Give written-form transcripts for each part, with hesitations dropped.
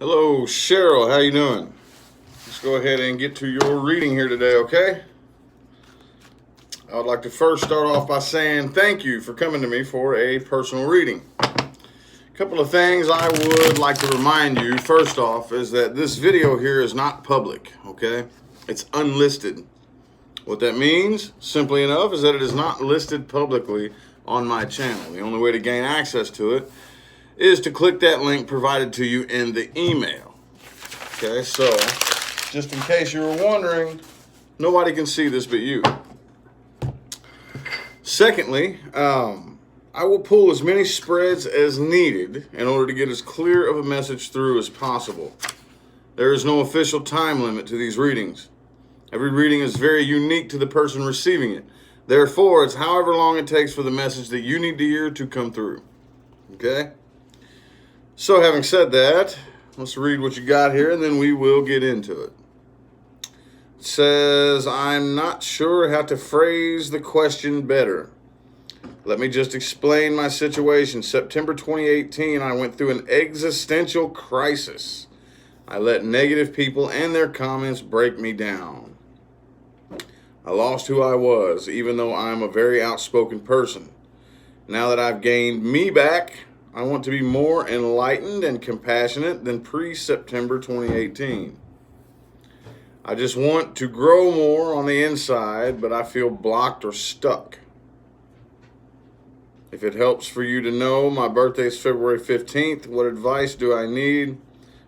Hello, Cheryl. How you doing? Let's go ahead and get to your reading here today, okay? I would like to first start off by saying thank you for coming to me for a personal reading. A couple of things I would like to remind you, first off, is that this video here is not public, okay? It's unlisted. What that means, simply enough, is that it is not listed publicly on my channel. The only way to gain access to it is to click that link provided to you in the email. Okay, so just in case you were wondering, nobody can see this but you. Secondly, I will pull as many spreads as needed in order to get as clear of a message through as possible. There is no official time limit to these readings. Every reading is very unique to the person receiving it. Therefore, it's however long it takes for the message that you need to hear to come through. Okay? So having said that, let's read what you got here and then we will get into it. It says, I'm not sure how to phrase the question better. Let me just explain my situation. September 2018, I went through an existential crisis. I let negative people and their comments break me down. I lost who I was, even though I'm a very outspoken person. Now that I've gained me back, I want to be more enlightened and compassionate than pre-September 2018. I just want to grow more on the inside, but I feel blocked or stuck. If it helps for you to know, my birthday is February 15th. What advice do I need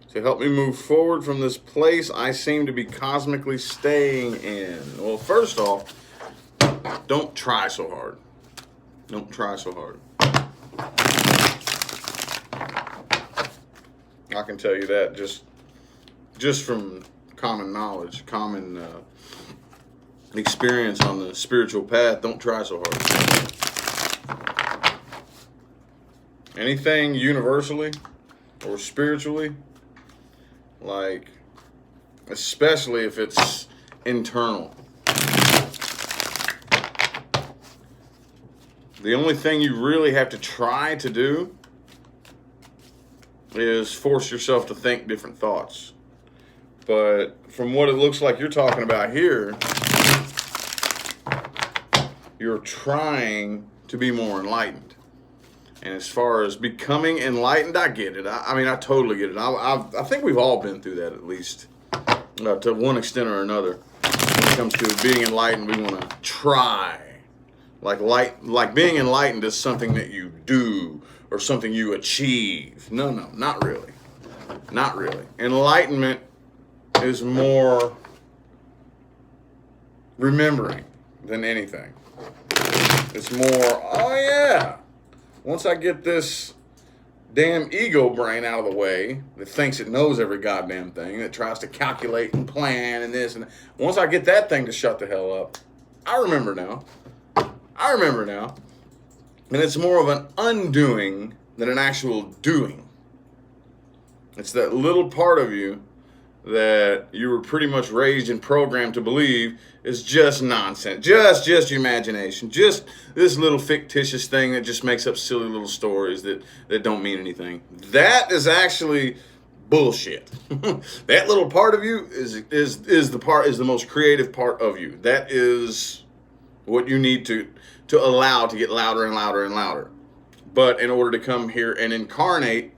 to help me move forward from this place I seem to be cosmically staying in? Well, first off, don't try so hard. Don't try so hard. I can tell you that just from common knowledge, common experience on the spiritual path. Don't try so hard. Anything universally or spiritually, like, especially if it's internal. The only thing you really have to try to do is force yourself to think different thoughts. But from what it looks like you're talking about here, you're trying to be more enlightened. And as far as becoming enlightened, I get it. I mean, I totally get it. I think we've all been through that, at least, to one extent or another. When it comes to being enlightened, we want to try. Like being enlightened is something that you do or something you achieve. No, not really. Not really. Enlightenment is more remembering than anything. It's more, oh yeah, once I get this damn ego brain out of the way that thinks it knows every goddamn thing, that tries to calculate and plan and this and that, once I get that thing to shut the hell up, I remember now. And it's more of an undoing than an actual doing. It's that little part of you that you were pretty much raised and programmed to believe is just nonsense, just your imagination, just this little fictitious thing that just makes up silly little stories that don't mean anything. That is actually bullshit. That little part of you is the most creative part of you. That is what you need to allow to get louder and louder and louder. But in order to come here and incarnate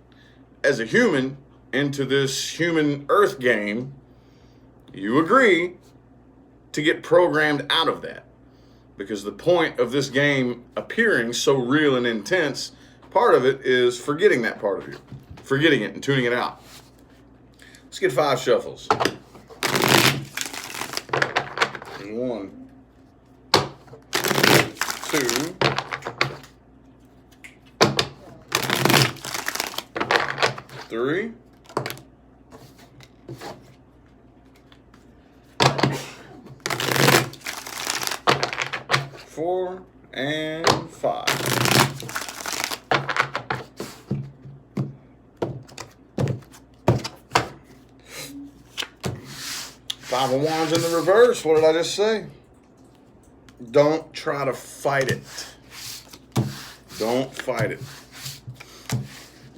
as a human into this human earth game, you agree to get programmed out of that. Because the point of this game appearing so real and intense, part of it is forgetting that part of you. Forgetting it and tuning it out. Let's get 5 shuffles. 1, 2, 3, 4, and 5. 5 of Wands in the reverse. What did I just say? Don't try to fight it. Don't fight it.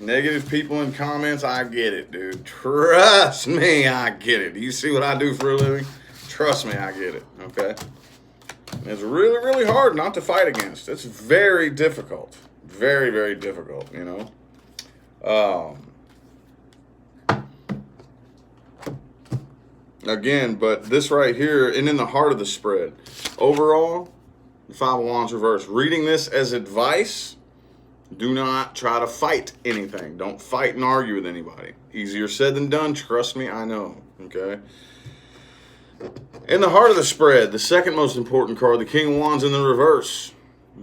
Negative people in comments, I get it, dude. Trust me, I get it. You see what I do for a living? Trust me, I get it, okay? It's really, really hard not to fight against. It's very difficult. Very, very difficult, you know? Again, but this right here, and in the heart of the spread, overall, the Five of Wands reverse. Reading this as advice, do not try to fight anything. Don't fight and argue with anybody. Easier said than done, trust me, I know, okay? In the heart of the spread, the second most important card, the King of Wands in the reverse.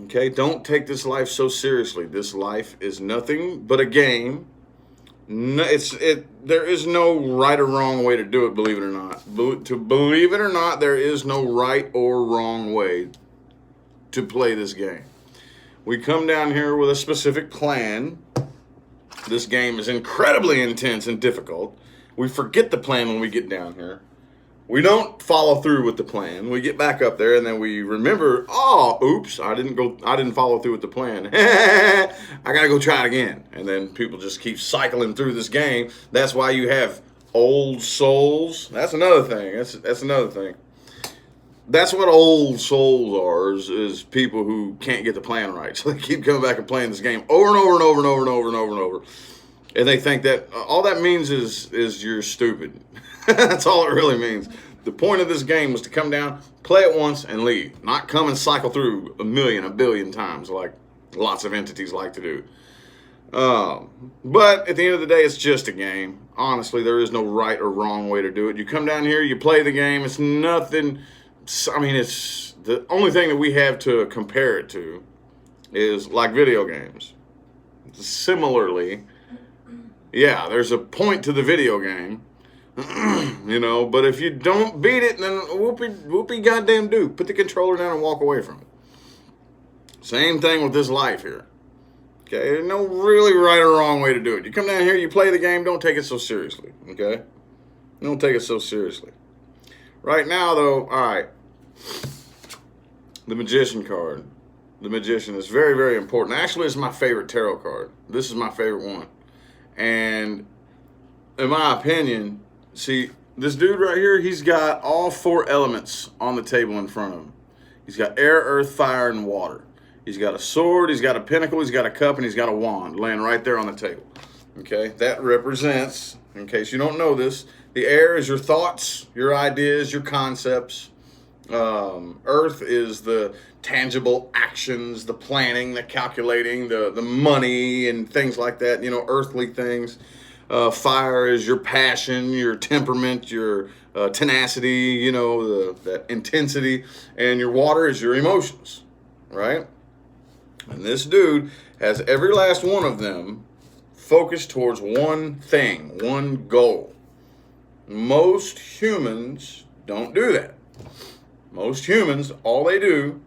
Okay, don't take this life so seriously. This life is nothing but a game. No, there is no right or wrong way to do it, believe it or not. To believe it or not, there is no right or wrong way to play this game. We come down here with a specific plan. This game is incredibly intense and difficult. We forget the plan when we get down here. We don't follow through with the plan. We get back up there and then we remember, oh, oops, I didn't follow through with the plan. I gotta go try it again. And then people just keep cycling through this game. That's why you have old souls. That's another thing. That's another thing. That's what old souls are, is people who can't get the plan right. So they keep coming back and playing this game over and over and over and over and over and over and over. And they think that all that means is you're stupid. That's all it really means. The point of this game was to come down, play it once, and leave. Not come and cycle through a billion times like lots of entities like to do. But at the end of the day, it's just a game. Honestly, there is no right or wrong way to do it. You come down here, you play the game. It's nothing. I mean, it's the only thing that we have to compare it to is like video games. Similarly, yeah, there's a point to the video game. You know, but if you don't beat it, then whoopee goddamn do. Put the controller down and walk away from it. Same thing with this life here. Okay, there's no really right or wrong way to do it. You come down here, you play the game, don't take it so seriously. Okay? Don't take it so seriously. Right now, though, all right. The Magician card. The Magician is very, very important. Actually, it's my favorite tarot card. This is my favorite one. And in my opinion, see, this dude right here, he's got all four elements on the table in front of him. He's got air, earth, fire, and water. He's got a sword, he's got a pentacle, he's got a cup, and he's got a wand laying right there on the table. Okay, that represents, in case you don't know this, the air is your thoughts, your ideas, your concepts. Earth is the tangible actions, the planning, the calculating, the money, and things like that, you know, earthly things. Fire is your passion, your temperament, your tenacity, you know, that intensity. And your water is your emotions, right? And this dude has every last one of them focused towards one thing, one goal. Most humans don't do that. Most humans, all they do,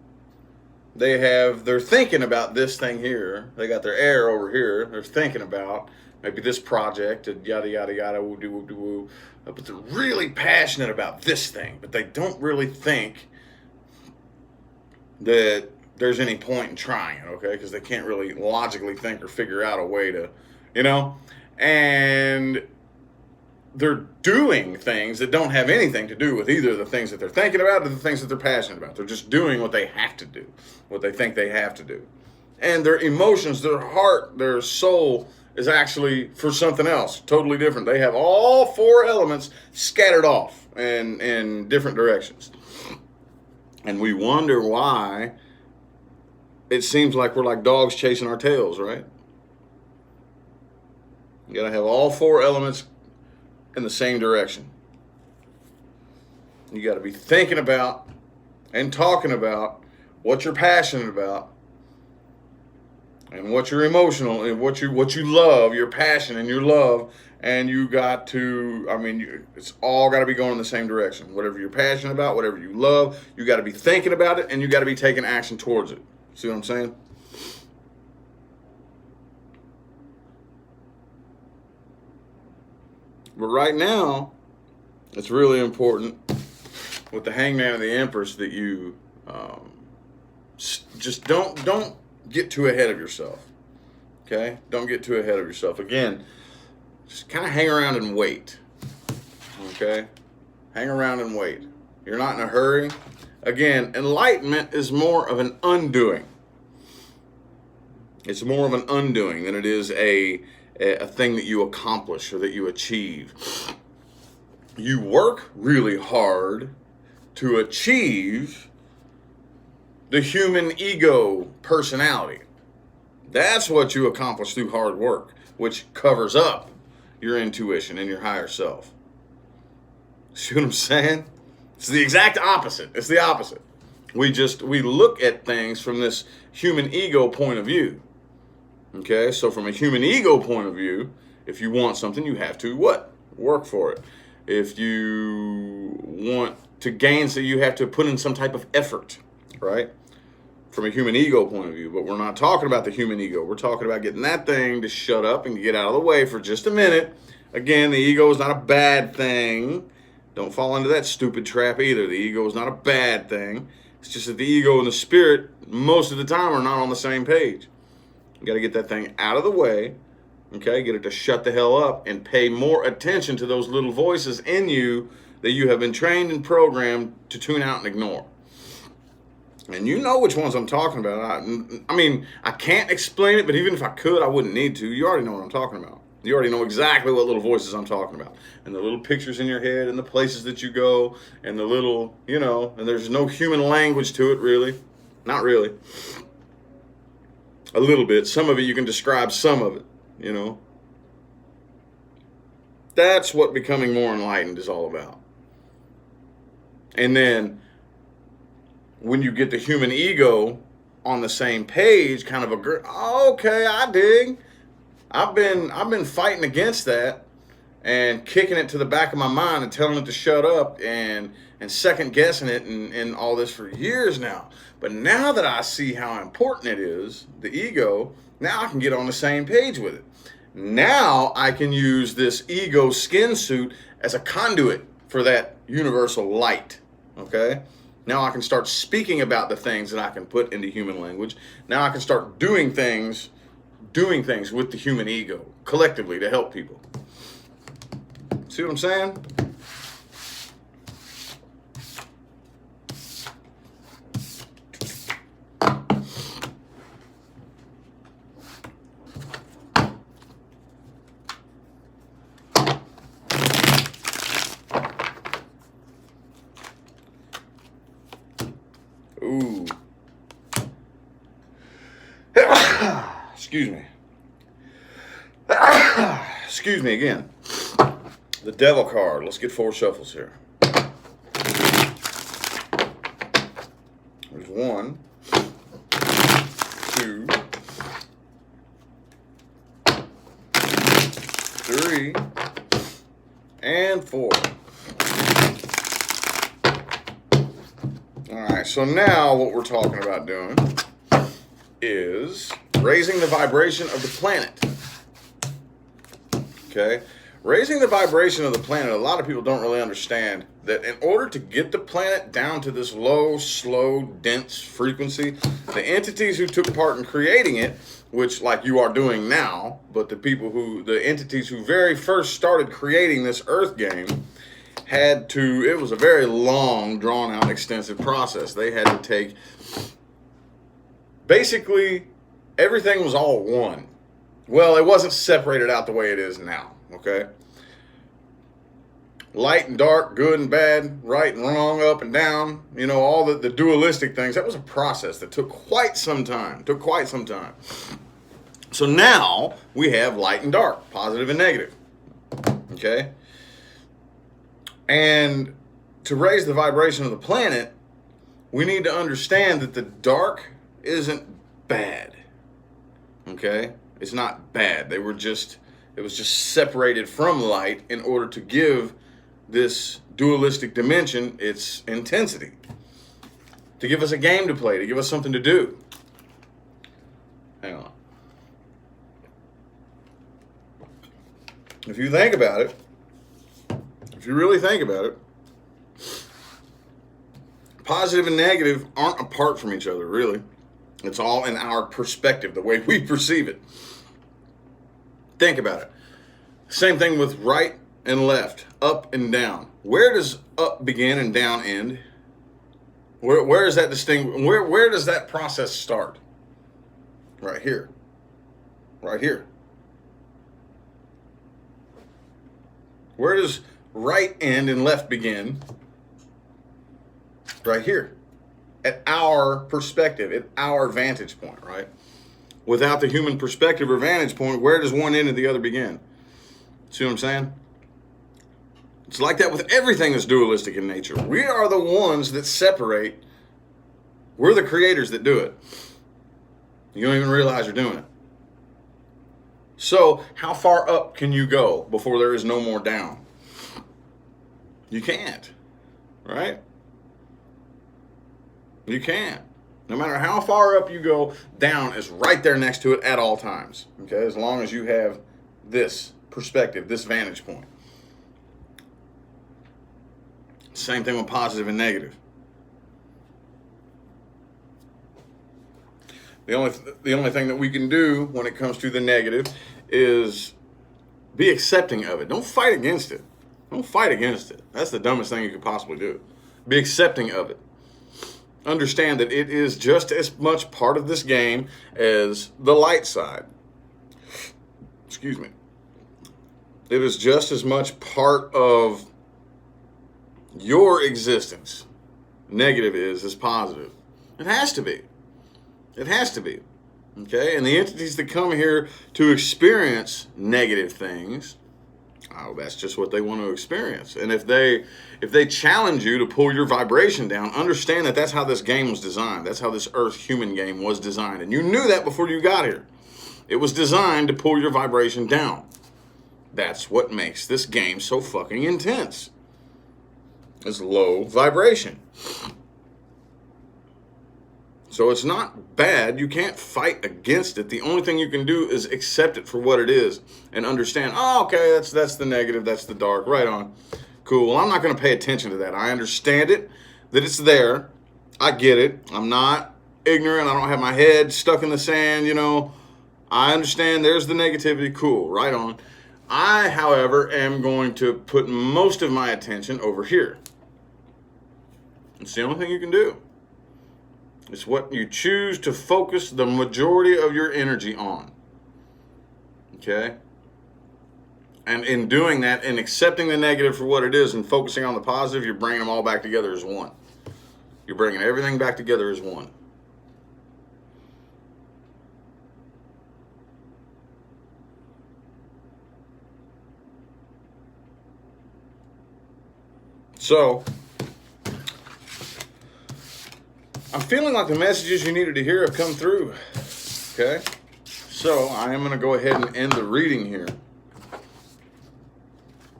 they're thinking about this thing here. They got their air over here. They're thinking about maybe this project, and yada, yada, yada, woo, doo, woo, doo, woo. But they're really passionate about this thing, but they don't really think that there's any point in trying, okay? Because they can't really logically think or figure out a way to, you know? And they're doing things that don't have anything to do with either the things that they're thinking about or the things that they're passionate about. They're just doing what they have to do, what they think they have to do. And their emotions, their heart, their soul is actually for something else, totally different. They have all four elements scattered off in different directions. And we wonder why it seems like we're like dogs chasing our tails, right? You gotta have all four elements in the same direction. You gotta be thinking about and talking about what you're passionate about and what you're emotional and what you love, your passion and your love, and you got to, I mean, it's all got to be going in the same direction. Whatever you're passionate about, whatever you love, you got to be thinking about it, and you got to be taking action towards it. See what I'm saying? But right now, it's really important with the Hangman and the Empress that you just don't get too ahead of yourself. Okay? Don't get too ahead of yourself. Again, just kind of hang around and wait. Okay? Hang around and wait. You're not in a hurry. Again, enlightenment is more of an undoing. It's more of an undoing than it is a thing that you accomplish or that you achieve. You work really hard to achieve the human ego personality. That's what you accomplish through hard work, which covers up your intuition and your higher self. See what I'm saying? It's the exact opposite. It's the opposite. We look at things from this human ego point of view. Okay, so from a human ego point of view, if you want something, you have to what? Work for it. If you want to gain, so you have to put in some type of effort, right? From a human ego point of view. But we're not talking about the human ego. We're talking about getting that thing to shut up and get out of the way for just a minute. Again, the ego is not a bad thing. Don't fall into that stupid trap either. The ego is not a bad thing. It's just that the ego and the spirit, most of the time, are not on the same page. You got to get that thing out of the way, okay? Get it to shut the hell up and pay more attention to those little voices in you that you have been trained and programmed to tune out and ignore. And you know which ones I'm talking about. I mean, I can't explain it, but even if I could, I wouldn't need to. You already know what I'm talking about. You already know exactly what little voices I'm talking about. And the little pictures in your head and the places that you go and the little, and there's no human language to it, really. Not really. A little bit. Some of it, you can describe some of it, That's what becoming more enlightened is all about. And then when you get the human ego on the same page, kind of okay, I dig. I've been fighting against that and kicking it to the back of my mind and telling it to shut up and second guessing it and all this for years now. But now that I see how important it is, the ego, now I can get on the same page with it. Now I can use this ego skin suit as a conduit for that universal light, okay? Now I can start speaking about the things that I can put into human language. Now I can start doing things with the human ego collectively to help people. See what I'm saying? Ooh. Excuse me. Excuse me again. The devil card. Let's get 4 shuffles here. There's 1, 2, 3, and 4. All right, so now what we're talking about doing is raising the vibration of the planet. Okay? Raising the vibration of the planet, a lot of people don't really understand that in order to get the planet down to this low, slow, dense frequency, the entities who took part in creating it, which like you are doing now, but the entities who very first started creating this Earth game, it was a very long, drawn out, extensive process. They had to take, basically, everything was all one. Well, it wasn't separated out the way it is now, okay? Light and dark, good and bad, right and wrong, up and down, all the dualistic things. That was a process that took quite some time, So now we have light and dark, positive and negative, okay? And to raise the vibration of the planet, we need to understand that the dark isn't bad. Okay? It's not bad. It was just separated from light in order to give this dualistic dimension its intensity. To give us a game to play, to give us something to do. Hang on. If you think about it, if you really think about it, positive and negative aren't apart from each other, really. It's all in our perspective, the way we perceive it. Think about it. Same thing with right and left, up and down. Where does up begin and down end? Where is that where does that process start? Right here. Right here. Where does right end and left begin? Right here. At our perspective, at our vantage point, right? Without the human perspective or vantage point, where does one end and the other begin? See what I'm saying? It's like that with everything that's dualistic in nature. We are the ones that separate. We're the creators that do it. You don't even realize you're doing it. So, how far up can you go before there is no more down? You can't, right? You can't. No matter how far up you go, down is right there next to it at all times. Okay, as long as you have this perspective, this vantage point. Same thing with positive and negative. The only thing that we can do when it comes to the negative is be accepting of it. Don't fight against it. Don't fight against it. That's the dumbest thing you could possibly do. Be accepting of it. Understand that it is just as much part of this game as the light side. Excuse me. It is just as much part of your existence. Negative is as positive. It has to be. It has to be. Okay? And the entities that come here to experience negative things, oh, that's just what they want to experience. And if they challenge you to pull your vibration down, understand that that's how this game was designed. That's how this Earth human game was designed. And you knew that before you got here. It was designed to pull your vibration down. That's what makes this game so fucking intense. It's low vibration. So it's not bad. You can't fight against it. The only thing you can do is accept it for what it is and understand, oh, okay, that's the negative, that's the dark, right on. Cool. Well, I'm not going to pay attention to that. I understand it, that it's there. I get it. I'm not ignorant. I don't have my head stuck in the sand, you know. I understand there's the negativity. Cool. Right on. I, however, am going to put most of my attention over here. It's the only thing you can do. It's what you choose to focus the majority of your energy on. Okay? And in doing that and accepting the negative for what it is and focusing on the positive, you're bringing them all back together as one. You're bringing everything back together as one. So, I'm feeling like the messages you needed to hear have come through. Okay? So, I am going to go ahead and end the reading here.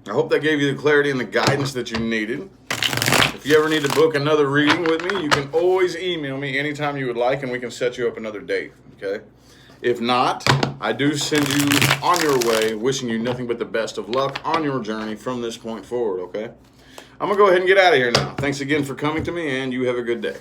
I hope that gave you the clarity and the guidance that you needed. If you ever need to book another reading with me, you can always email me anytime you would like, and we can set you up another date. Okay? If not, I do send you on your way, wishing you nothing but the best of luck on your journey from this point forward. Okay? I'm going to go ahead and get out of here now. Thanks again for coming to me, and you have a good day.